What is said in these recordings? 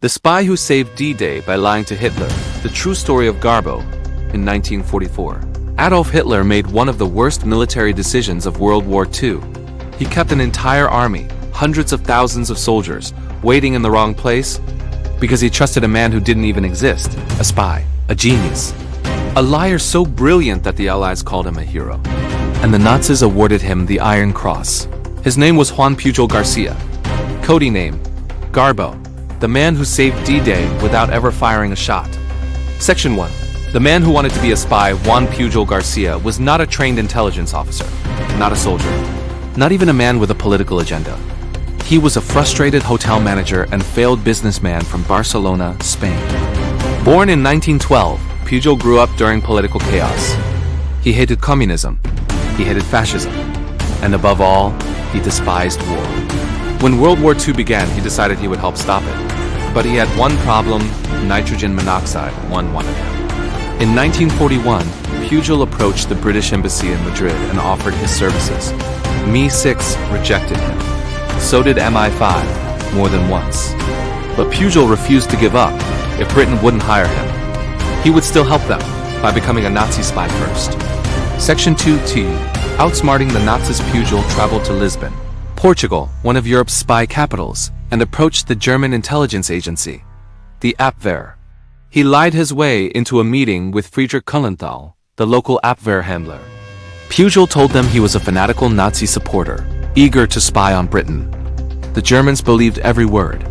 The Spy Who Saved D-Day by Lying to Hitler, the true story of Garbo, in 1944. Adolf Hitler made one of the worst military decisions of World War II. He kept an entire army, hundreds of thousands of soldiers, waiting in the wrong place because he trusted a man who didn't even exist, a spy, a genius. A liar so brilliant that the Allies called him a hero. And the Nazis awarded him the Iron Cross. His name was Juan Pujol García. Cody name, Garbo. The man who saved D-Day without ever firing a shot. Section 1. The man who wanted to be a spy, Juan Pujol García, was not a trained intelligence officer, not a soldier, not even a man with a political agenda. He was a frustrated hotel manager and failed businessman from Barcelona, Spain. Born in 1912, Pujol grew up during political chaos. He hated communism, he hated fascism, and above all, he despised war. When World War II began, he decided he would help stop it. But he had one problem: nitrogen monoxide wanted him. In 1941, Pujol approached the British embassy in Madrid and offered his services. Mi-6 rejected him. So did Mi-5, more than once. But Pujol refused to give up if Britain wouldn't hire him. He would still help them by becoming a Nazi spy first. Section 2T. Outsmarting the Nazis, Pujol traveled to Lisbon, Portugal, one of Europe's spy capitals, and approached the German intelligence agency, the Abwehr. He lied his way into a meeting with Friedrich Kuhlenthal, the local Abwehr handler. Pujol told them he was a fanatical Nazi supporter, eager to spy on Britain. The Germans believed every word.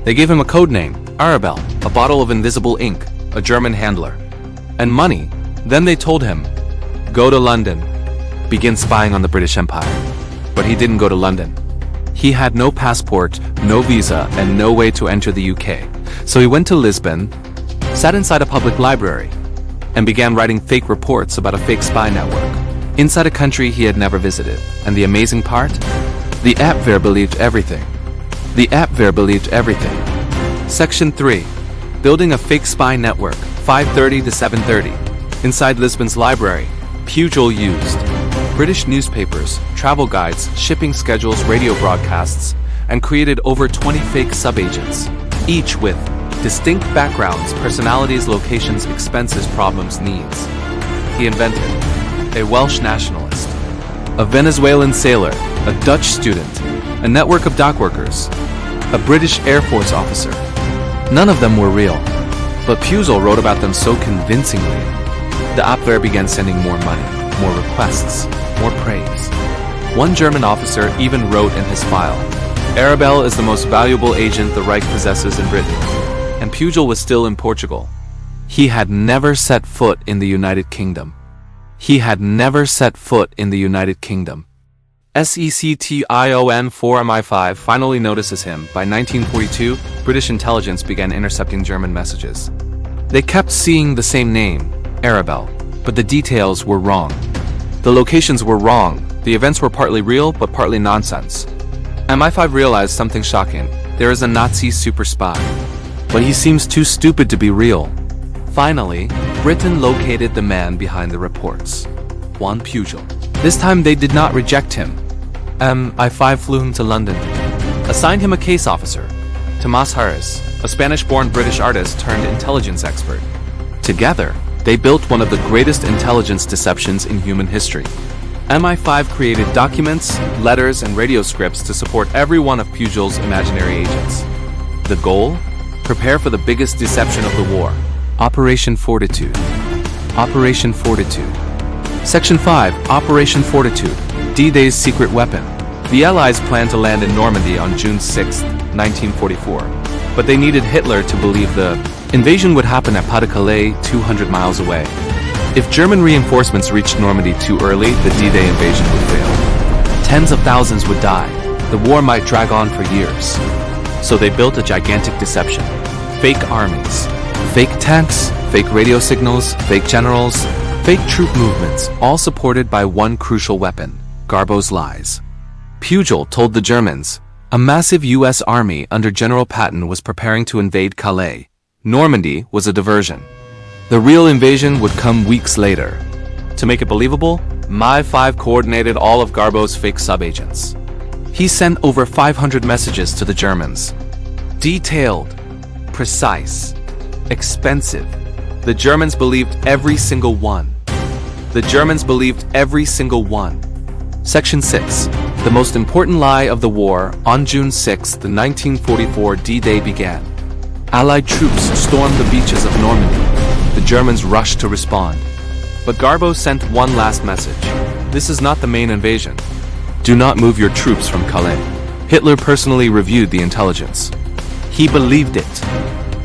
They gave him a code name, Arabelle, a bottle of invisible ink, a German handler, and money. Then they told him, go to London, begin spying on the British Empire. But he didn't go to London. He had no passport, no visa, and no way to enter the UK. So he went to Lisbon, sat inside a public library, and began writing fake reports about a fake spy network inside a country he had never visited. And the amazing part? The Abwehr believed everything. The Abwehr believed everything. Section 3. Building a fake spy network, 5:30 to 7:30. Inside Lisbon's library, Pujol used British newspapers, travel guides, shipping schedules, radio broadcasts, and created over 20 fake sub-agents, each with distinct backgrounds, personalities, locations, expenses, problems, needs. He invented a Welsh nationalist, a Venezuelan sailor, a Dutch student, a network of dock workers, a British Air Force officer. None of them were real, but Pujol wrote about them so convincingly. The Abwehr began sending more money, more requests, more praise. One German officer even wrote in his file, Arabelle is the most valuable agent the Reich possesses in Britain. And Pujol was still in Portugal. He had never set foot in the United Kingdom. He had never set foot in the United Kingdom. Section 4 Mi-5 finally notices him. By 1942, British intelligence began intercepting German messages. They kept seeing the same name, Arabelle, but the details were wrong. The locations were wrong. The events were partly real, but partly nonsense. Mi-5 realized something shocking. There is a Nazi super spy, but he seems too stupid to be real. Finally, Britain located the man behind the reports, Juan Pujol. This time they did not reject him. Mi-5 flew him to London, assigned him a case officer, Tomás Harris, a Spanish-born British artist turned intelligence expert. Together, they built one of the greatest intelligence deceptions in human history. Mi-5 created documents, letters, and radio scripts to support every one of Pujol's imaginary agents. The goal? Prepare for the biggest deception of the war. Operation Fortitude. Operation Fortitude. Section 5. Operation Fortitude. D-Day's secret weapon. The Allies planned to land in Normandy on June 6, 1944. But they needed Hitler to believe the invasion would happen at Pas-de-Calais, 200 miles away. If German reinforcements reached Normandy too early, the D-Day invasion would fail. Tens of thousands would die. The war might drag on for years. So they built a gigantic deception. Fake armies, fake tanks, fake radio signals, fake generals, fake troop movements, all supported by one crucial weapon, Garbo's lies. Pujol told the Germans, a massive US army under General Patton was preparing to invade Calais. Normandy was a diversion. The real invasion would come weeks later. To make it believable, Mi-5 coordinated all of Garbo's fake sub-agents. He sent over 500 messages to the Germans. Detailed, precise, expensive. The Germans believed every single one. The Germans believed every single one. Section 6. The most important lie of the war. On June 6, 1944, D-Day began. Allied troops stormed the beaches of Normandy. The Germans rushed to respond. But Garbo sent one last message. This is not the main invasion. Do not move your troops from Calais. Hitler personally reviewed the intelligence. He believed it.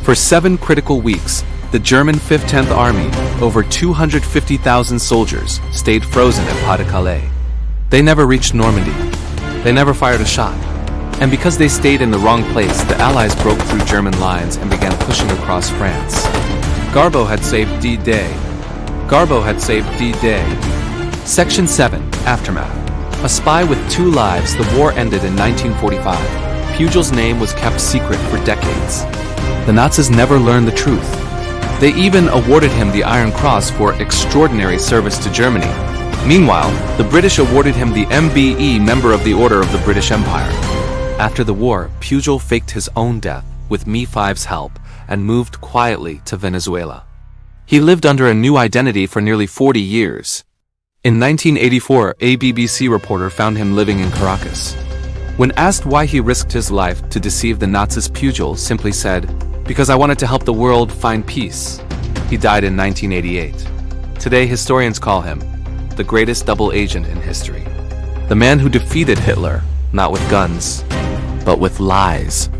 For 7 critical weeks, the German 5th 10th Army, over 250,000 soldiers, stayed frozen at Pas-de-Calais. They never reached Normandy. They never fired a shot. And because they stayed in the wrong place, the Allies broke through German lines and began pushing across France. Garbo had saved D-Day. Garbo had saved D-Day. Section 7. Aftermath. A spy with 2 lives. The war ended in 1945. Pujol's name was kept secret for decades. The Nazis never learned the truth. They even awarded him the Iron Cross for extraordinary service to Germany. Meanwhile, the British awarded him the MBE, Member of the Order of the British Empire. After the war, Pujol faked his own death with Mi-5's help and moved quietly to Venezuela. He lived under a new identity for nearly 40 years. In 1984, a BBC reporter found him living in Caracas. When asked why he risked his life to deceive the Nazis, Pujol simply said, "Because I wanted to help the world find peace." He died in 1988. Today, historians call him the greatest double agent in history. The man who defeated Hitler, not with guns, but with lies.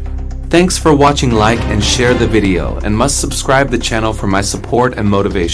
Thanks for watching. Like and share the video, and must subscribe the channel for my support and motivation.